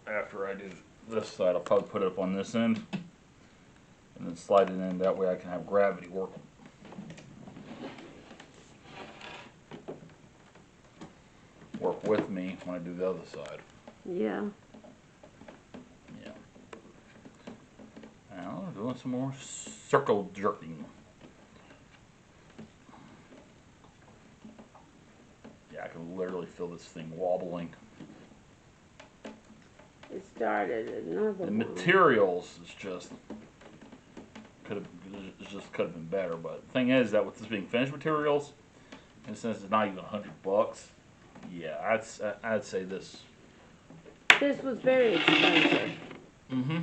after I do this side, I'll probably put it up on this end and then slide it in. That way I can have gravity work with me when I do the other side. Yeah. Yeah. Now doing some more circle jerking. Yeah, I can literally feel this thing wobbling. It started another The one. materials is just could have been better, but the thing is that with this being finished materials, and since it's not even $100, yeah, I'd say this. This was very expensive. Mm-hmm.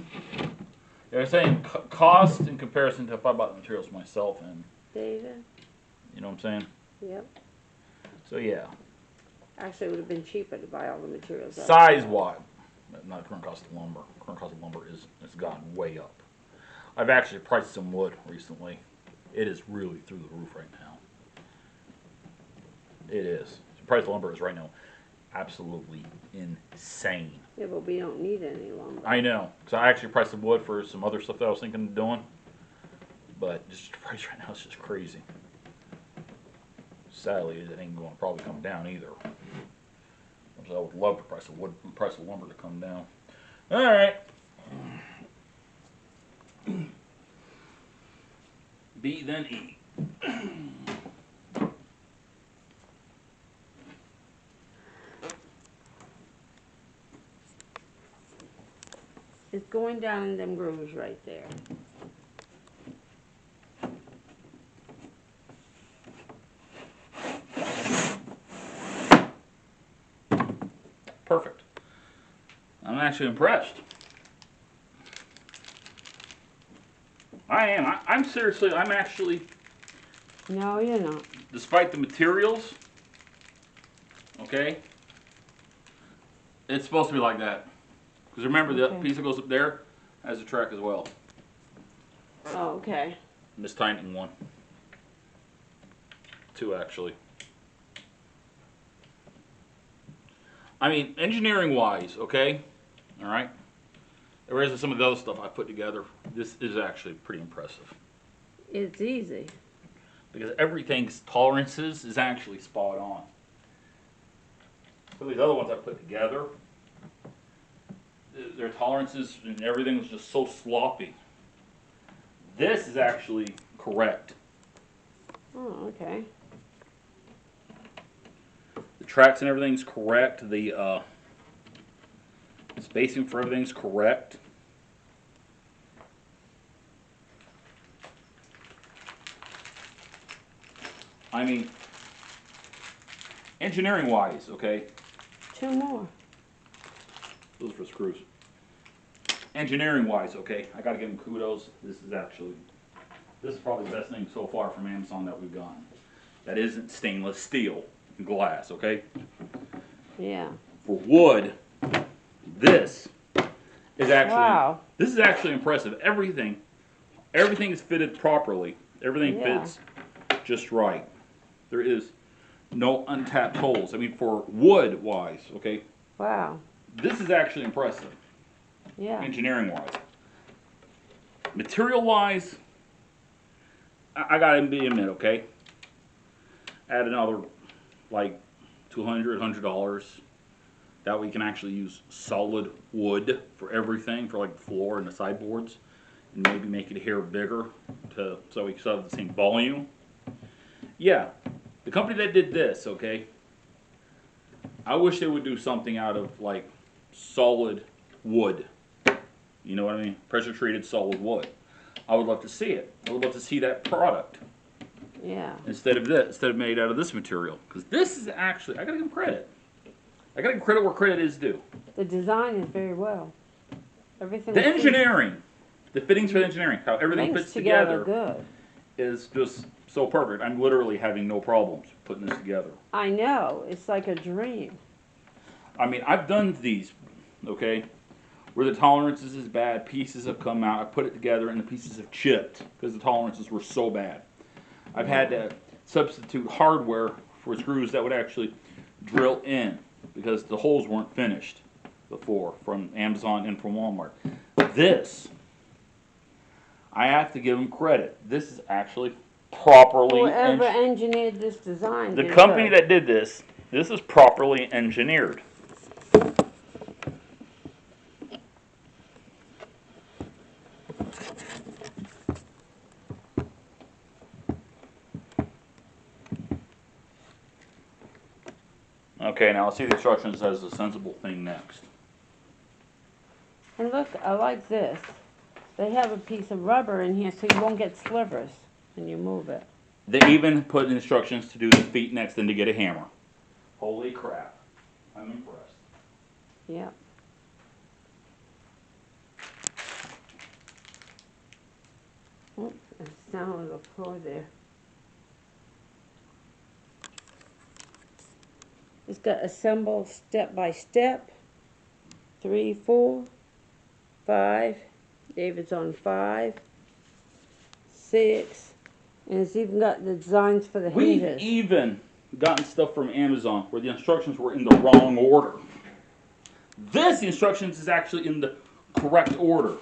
They're saying cost in comparison to if I bought the materials myself, and David? you know what I'm saying. Yep. So yeah. Actually, it would have been cheaper to buy all the materials. Size wise, not current cost of lumber. Current cost of lumber has gone way up. I've actually priced some wood recently. It is really through the roof right now. It is. The price of lumber is right now absolutely insane. Yeah, but we don't need any lumber. I know, because I actually priced some wood for some other stuff that I was thinking of doing, but just the price right now is just crazy. Sadly, it ain't going to probably come down either. So I would love the price of lumber to come down. All right. B then E. It's going down in them grooves right there. Perfect. I'm actually impressed. I am. I'm seriously, I'm actually, No, you're not. despite the materials, okay, it's supposed to be like that. Because remember, the Okay. piece that goes up there has a track as well. Oh, okay. And this tightening one. Two, actually. I mean, engineering-wise, okay, all right, whereas some of the other stuff I put together, this is actually pretty impressive. It's easy. Because everything's tolerances is actually spot on. For these other ones I put together, their tolerances and everything was just so sloppy. This is actually correct. Oh, okay. The tracks and everything's correct. The spacing for everything's correct. I mean, engineering-wise, okay, Two more. those are for screws. Engineering-wise, okay, I gotta give them kudos. This is probably the best thing so far from Amazon that we've gotten. That isn't stainless steel and glass, okay? Yeah. For wood, this is actually, Wow. this is actually impressive. Everything is fitted properly. Everything Yeah. fits just right. There is no untapped holes. I mean, for wood-wise, okay, Wow. this is actually impressive, Yeah. engineering-wise. Material-wise, I gotta admit, okay, add another, like, $200 that we can actually use solid wood for everything, for like the floor and the sideboards, and maybe make it a hair bigger so we still have the same volume. Yeah, the company that did this, okay, I wish they would do something out of like solid wood. You know what I mean? Pressure treated solid wood. I would love to see it. I would love to see that product Yeah. instead of made out of this material. Because this is actually, I gotta give them credit. I gotta give credit where credit is due. The design is very well. Everything. The engineering, the fittings for the engineering, how everything Links fits together together good. is just so perfect. I'm literally having no problems putting this together. I know. It's like a dream. I mean, I've done these, okay, where the tolerances is bad, pieces have come out, I put it together and the pieces have chipped because the tolerances were so bad. I've had to substitute hardware for screws that would actually drill in because the holes weren't finished. before from Amazon and from Walmart. This, I have to give them credit. This is actually properly Whoever engineered this design. the company that did this is properly engineered. Okay, now let's see the instructions as a sensible thing next. And look, I like this. They have a piece of rubber in here so you won't get slivers when you move it. They even put instructions to do the feet next and to get a hammer. Holy crap. I'm impressed. Yep. Oops, it's down on the floor there. It's got assemble step by step. 3, 4, 5. David's on 5, 6. And it's even got the designs for the We've hinges. even gotten stuff from Amazon where the instructions were in the wrong order. This, the instructions is actually in the correct order.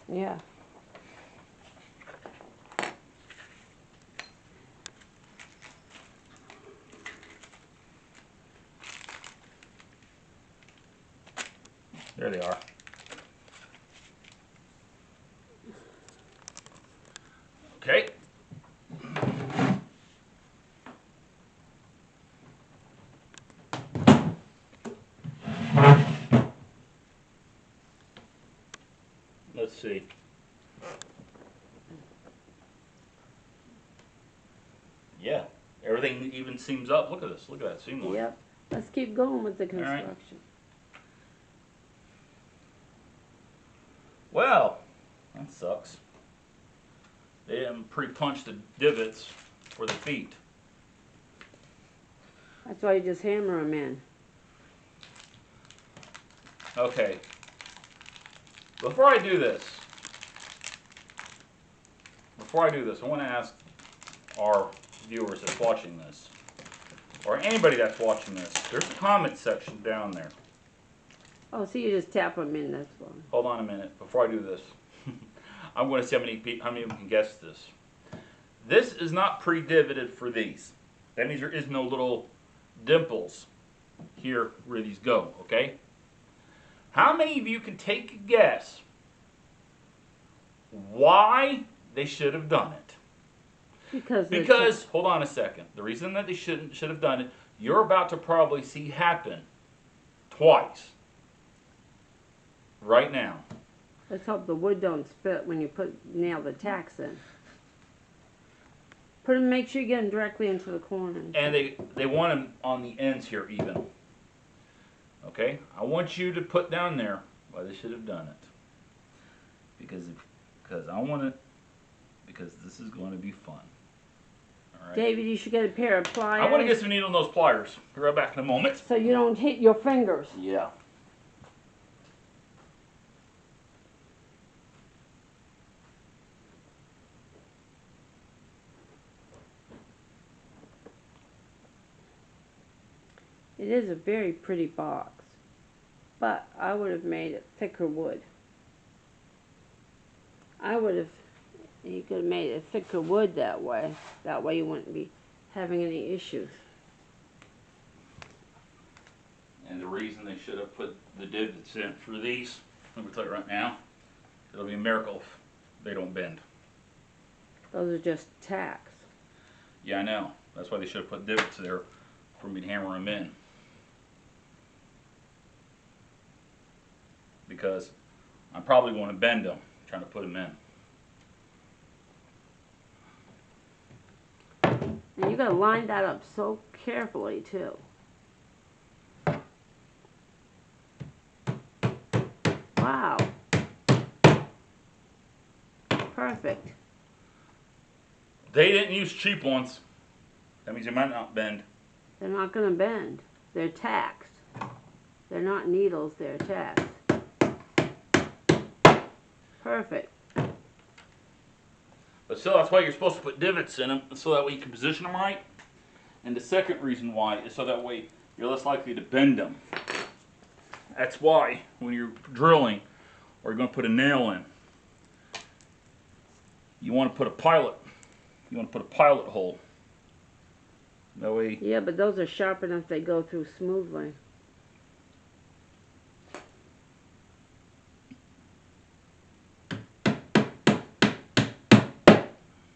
Yeah. There they are. Okay. Let's see. Yeah, everything even seams up. Look at this. Look at that seam line. Yep. Let's keep going with the right. construction. Well, that sucks. They didn't pre-punch the divots for the feet. That's why you just hammer them in. Okay. Before I do this, I want to ask our viewers that's watching this, or anybody that's watching this, there's a comment section down there. Oh, so you just tap them in, that's fine. Hold on a minute. Before I do this, I'm going to see how many of them can guess this. This is not pre-divoted for these. That means there is no little dimples here where these go, okay? How many of you can take a guess why they should have done it? Because hold on a second. The reason that they should have done it, you're about to probably see happen twice. Right now. Let's hope the wood don't spit when you nail the tacks in. Make sure you get them directly into the corner. And they want them on the ends here even. Okay? I want you to put down there why they should have done it. Because I want it, because this is going to be fun. All right? David, you should get a pair of pliers. I want to get some needle nose pliers. Be right back in a moment. So you don't hit your fingers. Yeah. It is a very pretty box, but I would have made it thicker wood. You could have made it thicker wood that way. That way you wouldn't be having any issues. And the reason they should have put the divots in for these, let me tell you right now, it'll be a miracle if they don't bend. Those are just tacks. Yeah, I know. That's why they should have put divots there for me to hammer them in. Because I'm probably going to bend them trying to put them in. And you got to line that up so carefully too. Wow. Perfect. They didn't use cheap ones. That means they might not bend. They're not going to bend. They're tacks. They're not needles, they're tacks. Perfect. But still, that's why you're supposed to put divots in them, so that way you can position them right. And the second reason why is so that way you're less likely to bend them. That's why when you're drilling or you're going to put a nail in, you want to put a pilot. You want to put a pilot hole. That way. Yeah, but those are sharp enough they go through smoothly.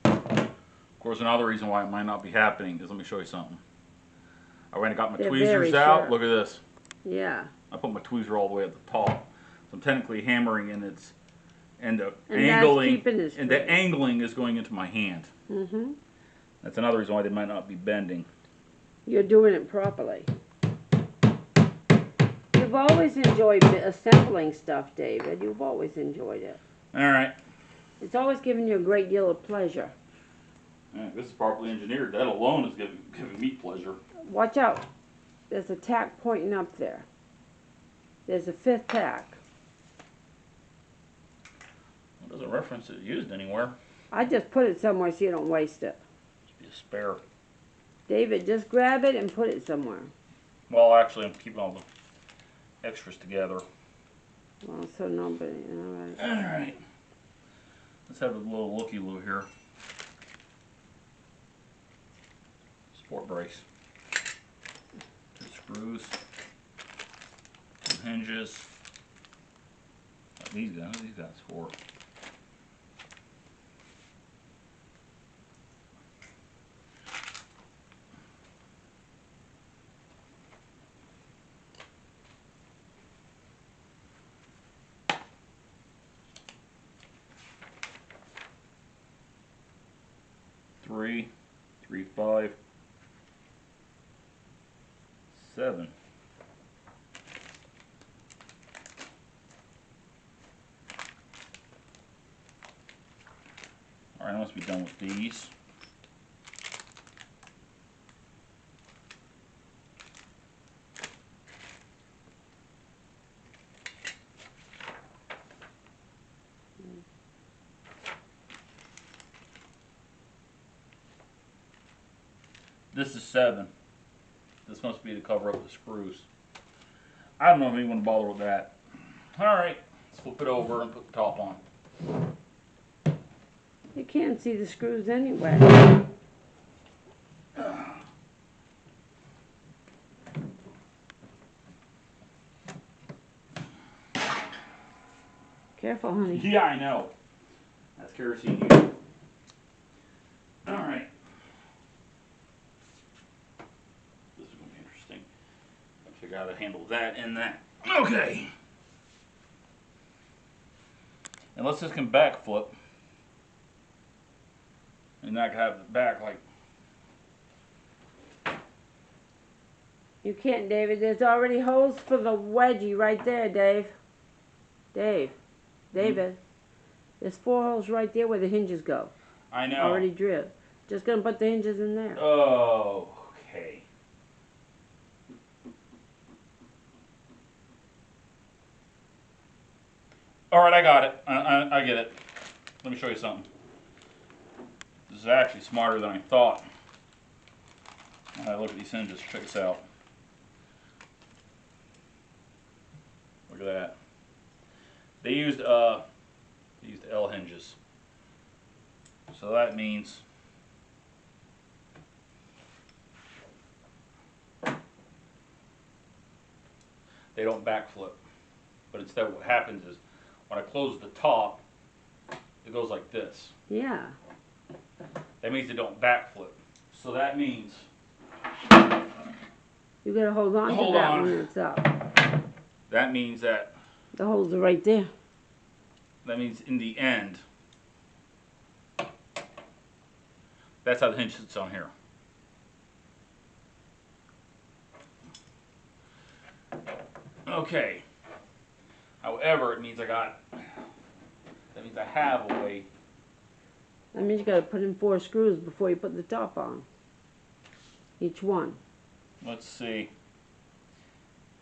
Of course, another reason why it might not be happening is, let me show you something. I went and got my They're tweezers very out. sharp. Look at this. Yeah. I put my tweezer all the way at the top. So I'm technically hammering in its, and the And angling, that's keeping it and the straight. angling is going into my hand. Mm-hmm. That's another reason why they might not be bending. You're doing it properly. You've always enjoyed assembling stuff, David. You've always enjoyed it. All right. It's always given you a great deal of pleasure. This is properly engineered. That alone is giving me pleasure. Watch out. There's a tack pointing up there. There's a 5th tack. It doesn't reference it used anywhere. I just put it somewhere so you don't waste it. Must be a spare. David, just grab it and put it somewhere. Well, actually, I'm keeping all the extras together. Well, so nobody, all right. All right. Let's have a little looky-loo here. Sport brace. 2 screws. 2 hinges. These guys for. Three, 5, 7. All right, I must be done with these. This is 7. This must be to cover up the screws. I don't know if anyone would bother with that. All right, let's flip it over and put the top on. You can't see the screws anyway. Careful, honey. Yeah, I know. That's kerosene use. All right. This is going to be interesting. I'll figure out how to handle that and that. Okay. Unless this can backflip. And not have the back like. You can't, David. There's already holes for the wedgie right there, Dave. David. There's 4 holes right there where the hinges go. I know. Already drilled. Just gonna put the hinges in there. Oh, okay. All right, I got it. I get it. Let me show you something. This is actually smarter than I thought. Look at these hinges. Check this out. Look at that. They used L hinges. So that means they don't backflip. But instead what happens is when I close the top, it goes like this. Yeah. That means they don't backflip. So that means You gotta hold on to that when it's up. that means that The holes are right there. that means in the end, that's how the hinge sits on here. Okay. However, it means that means I have a way. That means you gotta put in 4 screws before you put the top on. Each one. Let's see.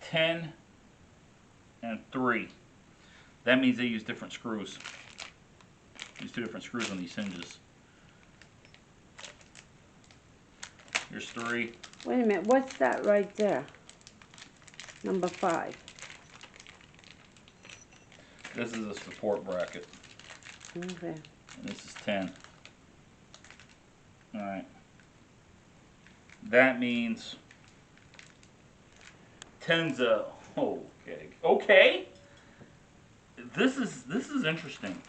10 and 3. That means they use different screws. Use 2 different screws on these hinges. Here's 3. Wait a minute, what's that right there? Number 5. This is a support bracket. Okay. And this is 10. Alright. That means 10's a... Okay. Okay! This is interesting.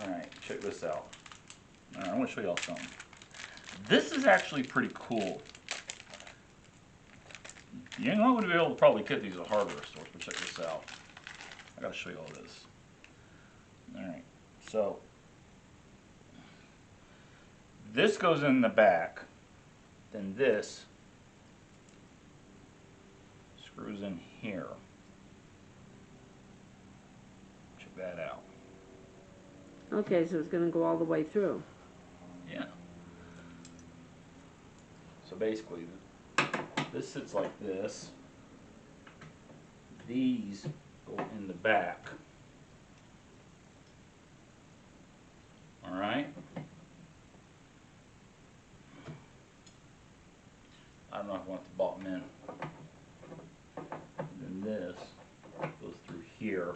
Alright, check this out. Alright, I want to show y'all something. This is actually pretty cool. You're not going to be able to probably get these at hardware stores, but check this out. I gotta show you all this. Alright, so this goes in the back, then this screws in here. Check that out. Okay, so it's going to go all the way through. Yeah. So basically, this sits like this. These go in the back. Alright? I don't know if I want the bottom in. Then this goes through here.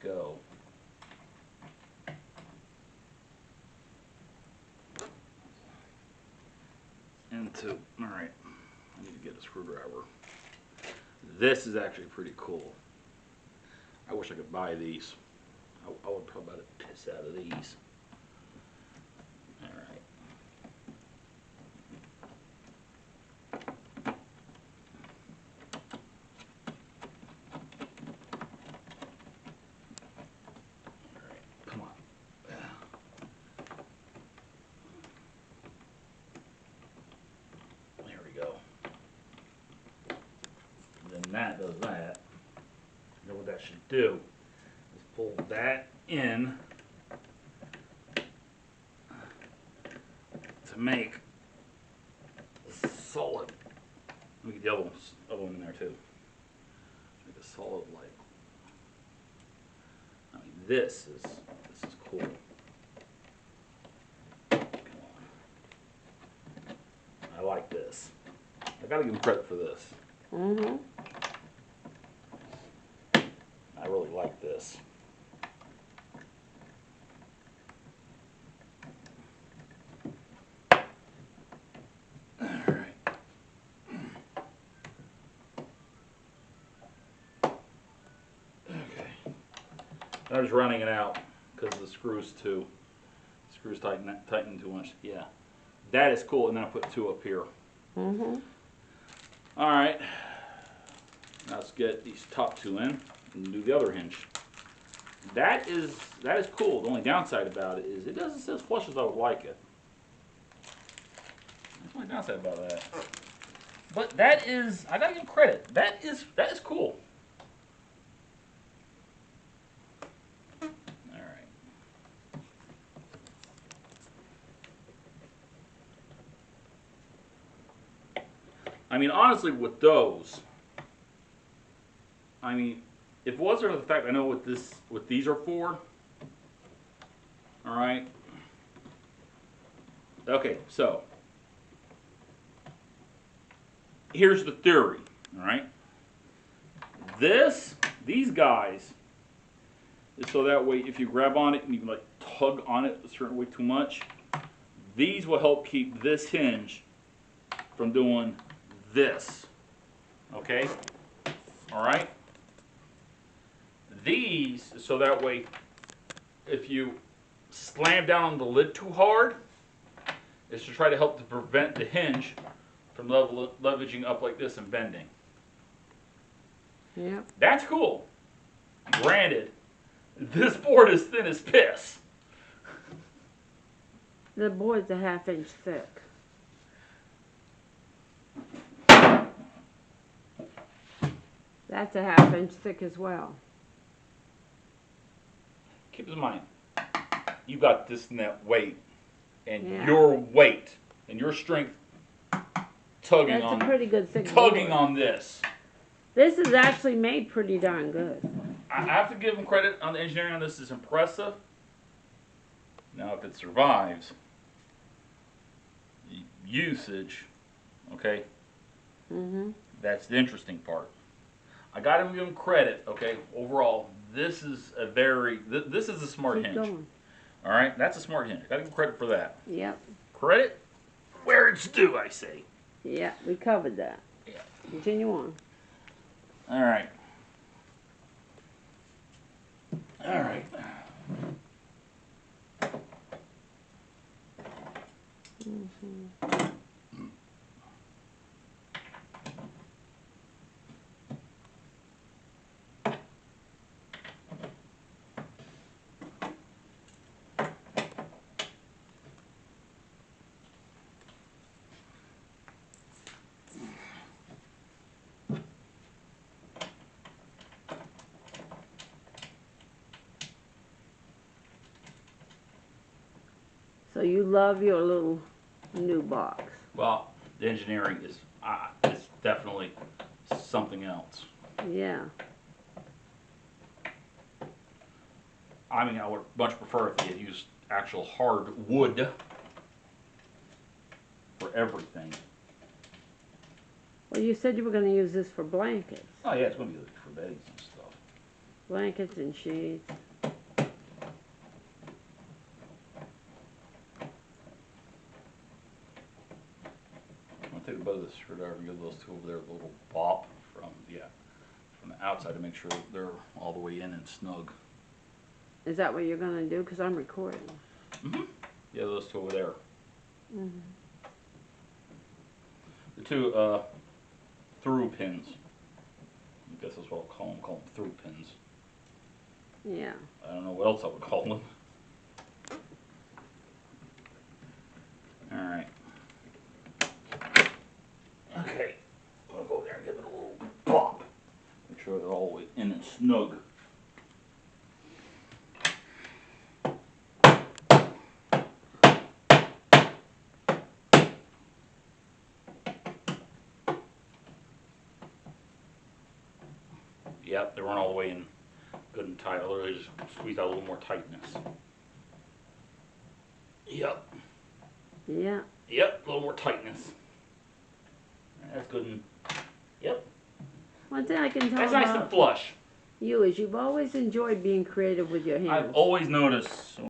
Go. Into, alright, I need to get a screwdriver. This is actually pretty cool. I wish I could buy these. I would probably buy the piss out of these. Alright. Alright, come on. There we go. Then that does that. You know what that should do is pull that in to make solid. Let me get the other one in there too. Make a solid like. I mean, this is cool. Come on. I like this. I gotta give him credit for this. Mm-hmm. I really like this. Alright. Okay. I'm just running it out because the screws tighten too much. Yeah. That is cool, and then I put two up here. Mm-hmm. Alright. Now let's get these top two in and do the other hinge. That is cool. The only downside about it is it doesn't sit as flush as I would like it. That's the only downside about that. But that is, I gotta give credit. That is cool. Alright. I mean, honestly, with those, I mean, if it wasn't for the fact I know what these are for, all right. Okay, so here's the theory, all right. These guys is so that way if you grab on it and you like tug on it a certain way too much, these will help keep this hinge from doing this. Okay, all right. These, so that way, if you slam down on the lid too hard, is to try to help to prevent the hinge from leveraging up like this and bending. Yeah. That's cool. Granted, this board is thin as piss. The board's a 1/2 inch thick. That's a 1/2 inch thick as well. Keep in mind, you got this net weight, and Yeah. your weight and your strength tugging That's a pretty good thick tugging board. on this. This is actually made pretty darn good. I have to give them credit on the engineering on this. Is impressive. Now, if it survives usage, okay, Mm-hmm. that's the interesting part. I got to give him credit, okay? Overall, this is a this is a smart Keep hinge. going. All right, that's a smart hinge. Got to give credit for that. Yep. Credit where it's due, I say. Yeah, we covered that. Yeah. Continue on. All right. All right. So you love your little new box. Well, the engineering is definitely something else. Yeah. I mean, I would much prefer if they had used actual hard wood for everything. Well, you said you were going to use this for blankets. Oh yeah, it's going to be good for beddings and stuff. Blankets and sheets. I'll take a bit of the screwdriver and give those two over there a little bop from the outside to make sure they're all the way in and snug. Is that what you're going to do? Because I'm recording. Mm-hmm. Yeah, those two over there. Mm-hmm. The two through pins. I guess that's what I'll call them. Call them through pins. Yeah. I don't know what else I would call them. All right. Okay. I'll go there and give it a little pop. Make sure they're all the way in and snug. Yep, they weren't all the way in good and tight. I literally just squeezed out a little more tightness. Yep. Yeah. Yep, a little more tightness. That's good and, yep. One thing I can tell That's nice and about flush. you is you've always enjoyed being creative with your hands. I've always noticed